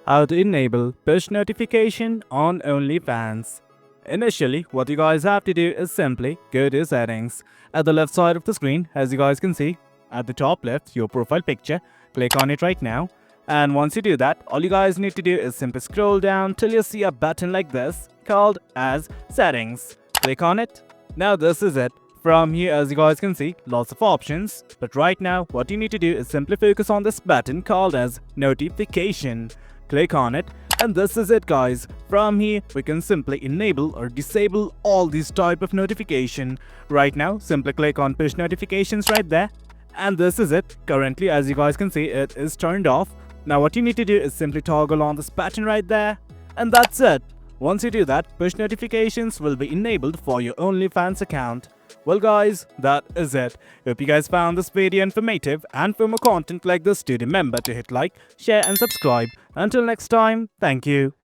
how to enable push notification on OnlyFans. Initially, what you guys have to do is simply go to settings. At the left side of the screen, as you guys can see, at the top left, your profile picture. Click on it right now. And once you do that, all you guys need to do is simply scroll down till you see a button like this called as settings. Click on it. Now this is it. From here, as you guys can see, lots of options. But right now, what you need to do is simply focus on this button called as notification. Click on it. And this is it, guys. From here, we can simply enable or disable all these type of notification. Right now, simply click on push notifications right there. And this is it. Currently, as you guys can see, it is turned off. Now what you need to do is simply toggle on this button right there. And that's it. Once you do that, push notifications will be enabled for your OnlyFans account. Well guys, that is it. Hope you guys found this video informative, and for more content like this, do remember to hit like, share and subscribe. Until next time, thank you.